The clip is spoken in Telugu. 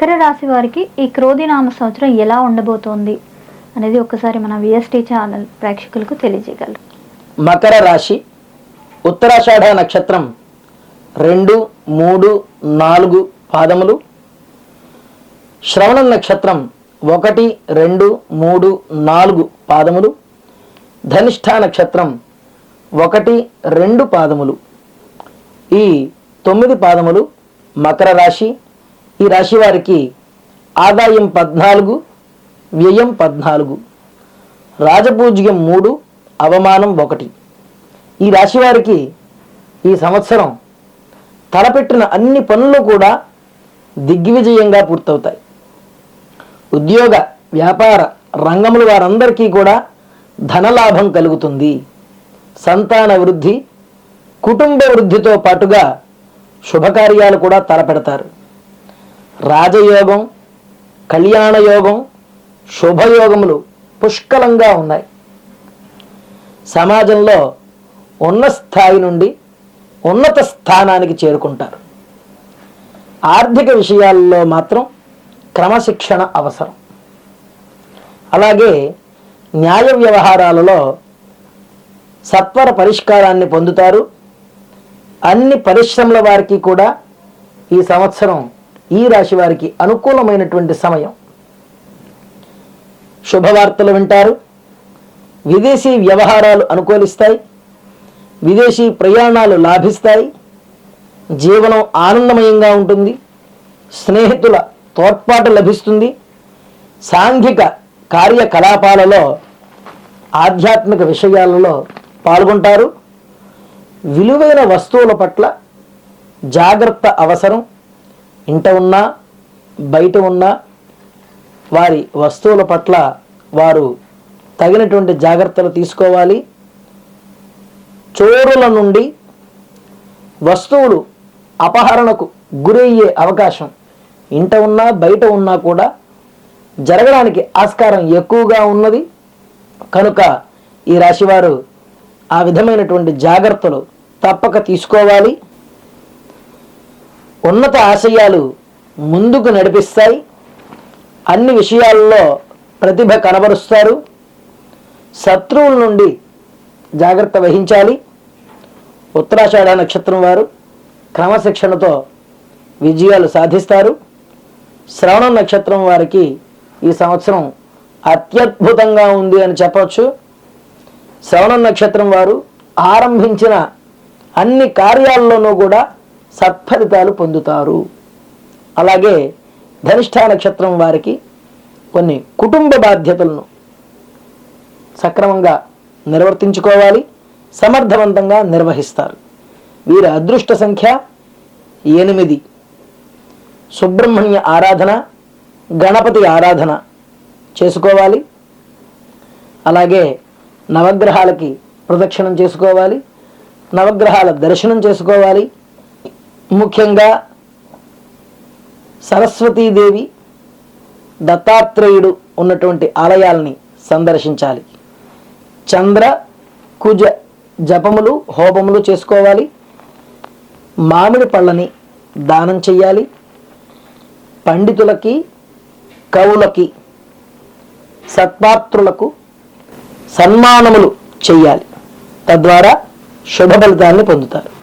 మకర రాశి వారికి ఈ క్రోధినామ సంవత్సరం ఎలా ఉండబోతోంది అనేది ఒకసారి మన విఎస్టీ ఛానల్ ప్రేక్షకులకు తెలియజేయగలరు. మకర రాశి ఉత్తరాషాఢ నక్షత్రం 2, 3, 4 పాదములు, శ్రవణ నక్షత్రం 1, 2, 3, 4 పాదములు, ధనిష్ఠ నక్షత్రం 1, 2 పాదములు. ఈ 9 పాదములు మకర రాశి. ఈ రాశి వారికి ఆదాయం 14, వ్యయం 14, రాజపూజ్యం 3, అవమానం 1. ఈ రాశి వారికి ఈ సంవత్సరం తలపెట్టిన అన్ని పనులు కూడా దిగ్విజయంగా పూర్తవుతాయి. ఉద్యోగ వ్యాపార రంగముల వారందరికీ కూడా ధనలాభం కలుగుతుంది. సంతాన వృద్ధి, కుటుంబ వృద్ధితో పాటుగా శుభకార్యాలు కూడా తలపెడతారు. రాజయోగం, కళ్యాణయోగం, శుభయోగములు పుష్కలంగా ఉన్నాయి. సమాజంలో ఉన్న స్థాయి నుండి ఉన్నత స్థానానికి చేరుకుంటారు. ఆర్థిక విషయాల్లో మాత్రం క్రమశిక్షణ అవసరం. అలాగే న్యాయ వ్యవహారాలలో సత్వర పరిష్కారాన్ని పొందుతారు. అన్ని పరిశ్రమల వారికి కూడా ఈ సంవత్సరం ఈ రాశి వారికి అనుకూలమైనటువంటి సమయం. శుభవార్తలు వింటారు. విదేశీ వ్యవహారాలు అనుకూలిస్తాయి. విదేశీ ప్రయాణాలు లాభిస్తాయి. జీవనం ఆనందమయంగా ఉంటుంది. స్నేహితుల తోడ్పాటు లభిస్తుంది. సాంఘిక కార్యకలాపాలలో ఆధ్యాత్మిక విషయాలలో పాల్గొంటారు. విలువైన వస్తువుల పట్ల జాగ్రత్త అవసరం. ఇంట ఉన్నా బయట ఉన్నా వారి వస్తువుల పట్ల వారు తగినటువంటి జాగ్రత్తలు తీసుకోవాలి. చోరుల నుండి వస్తువులు అపహరణకు గురయ్యే అవకాశం ఇంట ఉన్నా బయట ఉన్నా కూడా జరగడానికి ఆస్కారం ఎక్కువగా ఉన్నది. కనుక ఈ రాశివారు ఆ విధమైనటువంటి జాగ్రత్తలు తప్పక తీసుకోవాలి. ఉన్నత ఆశయాలు ముందుకు నడిపిస్తాయి. అన్ని విషయాల్లో ప్రతిభ కనబరుస్తారు. శత్రువుల నుండి జాగ్రత్త వహించాలి. ఉత్తరాషాఢ నక్షత్రం వారు క్రమశిక్షణతో విజయాలు సాధిస్తారు. శ్రవణ నక్షత్రం వారికి ఈ సంవత్సరం అత్యద్భుతంగా ఉంది అని చెప్పవచ్చు. శ్రవణ నక్షత్రం వారు ఆరంభించిన అన్ని కార్యాల్లోనూ కూడా సత్ఫలితాలు పొందుతారు. అలాగే ధనిష్ఠ నక్షత్రం వారికి కొన్ని కుటుంబ బాధ్యతలను సక్రమంగా నిర్వర్తించుకోవాలి. సమర్థవంతంగా నిర్వహిస్తారు. వీరి అదృష్ట సంఖ్య 8. సుబ్రహ్మణ్య ఆరాధన, గణపతి ఆరాధన చేసుకోవాలి. అలాగే నవగ్రహాలకి ప్రదక్షిణం చేసుకోవాలి. నవగ్రహాల దర్శనం చేసుకోవాలి. ముఖ్యంగా సరస్వతీదేవి, దత్తాత్రేయుడు ఉన్నటువంటి ఆలయాల్ని సందర్శించాలి. చంద్ర కుజ జపములు, హోమములు చేసుకోవాలి. మామిడి పళ్ళని దానం చెయ్యాలి. పండితులకి, కవులకి, సత్పాత్రులకు సన్మానములు చెయ్యాలి. తద్వారా శుభ ఫలితాన్ని పొందుతారు.